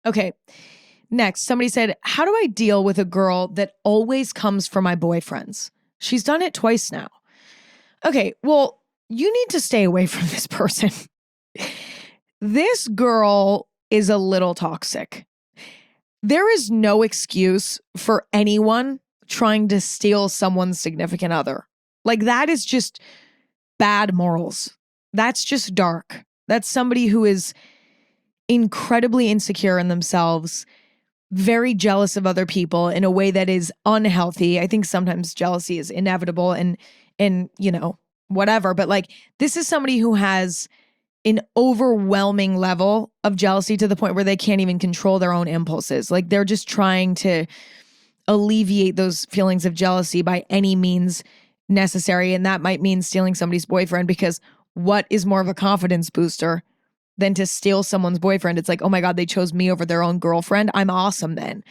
Okay. Next, somebody said, how do I deal with a girl that always comes for my boyfriends? She's done it twice now. Okay, well, you need to stay away from this person. This girl is a little toxic. There is no excuse for anyone trying to steal someone's significant other. Like, that is just bad morals. That's just dark. That's somebody who is incredibly insecure in themselves, very jealous of other people in a way that is unhealthy. I think sometimes jealousy is inevitable and you know, whatever. But like, this is somebody who has an overwhelming level of jealousy to the point where they can't even control their own impulses. Like, they're just trying to alleviate those feelings of jealousy by any means necessary. And that might mean stealing somebody's boyfriend, because what is more of a confidence booster than to steal someone's boyfriend? It's like, oh my God, they chose me over their own girlfriend. I'm awesome then.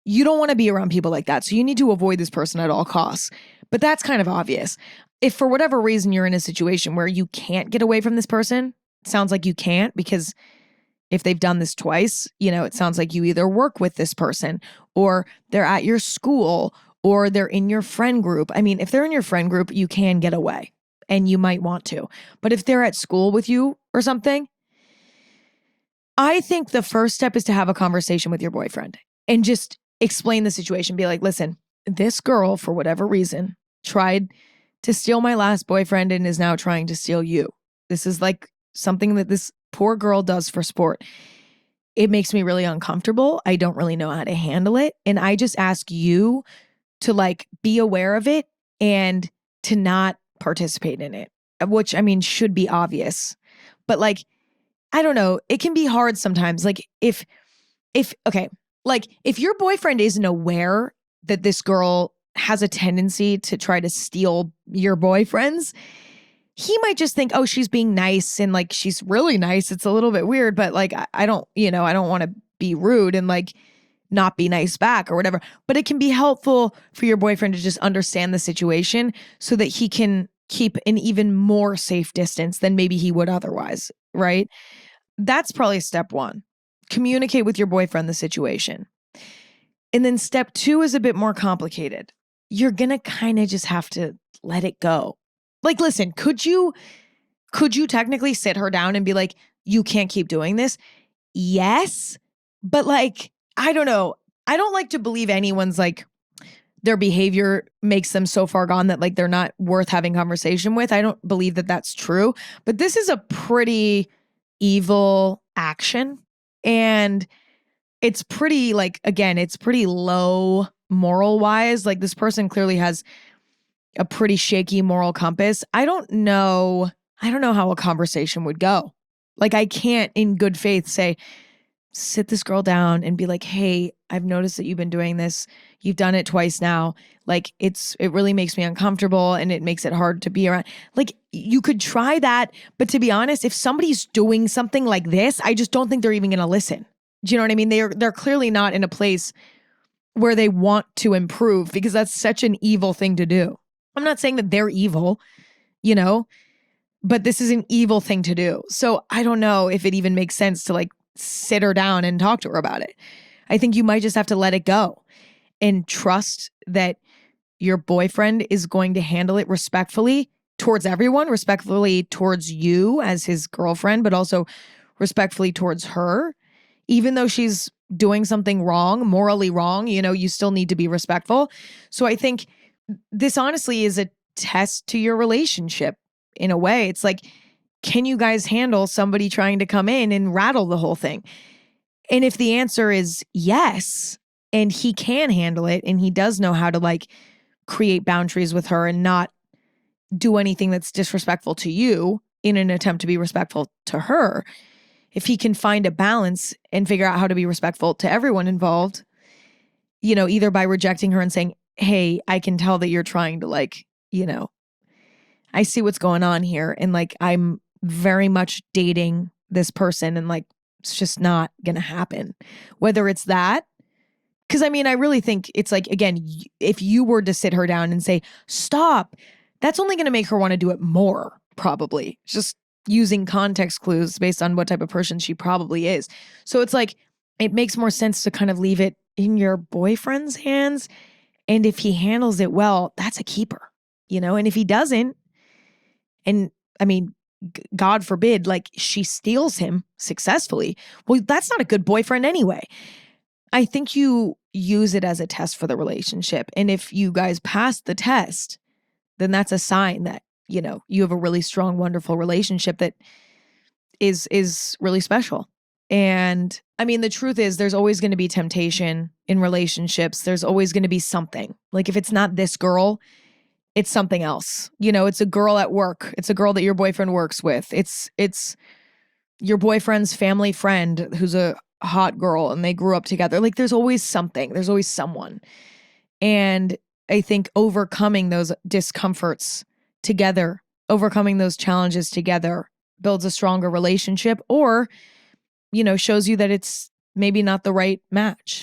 You don't want to be around people like that. So you need to avoid this person at all costs. But that's kind of obvious. If for whatever reason you're in a situation where you can't get away from this person, sounds like you can't, because if they've done this twice, you know, it sounds like you either work with this person or they're at your school or they're in your friend group. I mean, if they're in your friend group, you can get away and you might want to. But if they're at school with you or something, I think the first step is to have a conversation with your boyfriend and just explain the situation. Be like, listen, this girl, for whatever reason, tried to steal my last boyfriend and is now trying to steal you. This is like something that this poor girl does for sport. It makes me really uncomfortable. I don't really know how to handle it. And I just ask you to like be aware of it and to not participate in it, which I mean should be obvious. But like, I don't know, it can be hard sometimes. Like if your boyfriend isn't aware that this girl has a tendency to try to steal your boyfriends, he might just think, oh, she's being nice and like she's really nice. It's a little bit weird, but like I don't want to be rude and like not be nice back or whatever. But it can be helpful for your boyfriend to just understand the situation so that he can keep an even more safe distance than maybe he would otherwise, right? That's probably step one. Communicate with your boyfriend the situation. And then step two is a bit more complicated. You're going to kind of just have to let it go. Like, listen, could you technically sit her down and be like, you can't keep doing this? Yes. But like, I don't know. I don't like to believe anyone's like their behavior makes them so far gone that like they're not worth having conversation with. I don't believe that that's true. But this is a pretty evil action. And it's pretty like, again, it's pretty low moral wise. Like this person clearly has a pretty shaky moral compass. I don't know how a conversation would go. Like I can't in good faith say, sit this girl down and be like, hey, I've noticed that you've been doing this. You've done it twice now. Like it really makes me uncomfortable and it makes it hard to be around. Like you could try that. But to be honest, if somebody's doing something like this, I just don't think they're even going to listen. Do you know what I mean? They're clearly not in a place where they want to improve because that's such an evil thing to do. I'm not saying that they're evil, you know, but this is an evil thing to do. So I don't know if it even makes sense to like sit her down and talk to her about it. I think you might just have to let it go and trust that your boyfriend is going to handle it respectfully towards everyone, respectfully towards you as his girlfriend, but also respectfully towards her. Even though she's doing something wrong, morally wrong, you know, you still need to be respectful. So I think this honestly is a test to your relationship in a way. It's like, can you guys handle somebody trying to come in and rattle the whole thing? And if the answer is yes, and he can handle it, and he does know how to like create boundaries with her and not do anything that's disrespectful to you in an attempt to be respectful to her, if he can find a balance and figure out how to be respectful to everyone involved, you know, either by rejecting her and saying, hey, I can tell that you're trying to like, you know, I see what's going on here. And like, I'm very much dating this person and like, it's just not going to happen. Whether it's that, because I mean, I really think it's like, again, if you were to sit her down and say, stop, that's only going to make her want to do it more, probably. Just using context clues based on what type of person she probably is. So it's like, it makes more sense to kind of leave it in your boyfriend's hands. And if he handles it well, that's a keeper, and if he doesn't, and I mean, God forbid, like she steals him successfully, well, that's not a good boyfriend anyway. I think you use it as a test for the relationship. And if you guys pass the test, then that's a sign that, you have a really strong, wonderful relationship that is really special. And I mean, the truth is there's always going to be temptation in relationships. There's always going to be something. Like if it's not this girl, it's something else. It's a girl at work. It's a girl that your boyfriend works with. It's your boyfriend's family friend who's a hot girl and they grew up together. Like there's always something. There's always someone. And I think overcoming those discomforts together, overcoming those challenges together builds a stronger relationship or, shows you that it's maybe not the right match.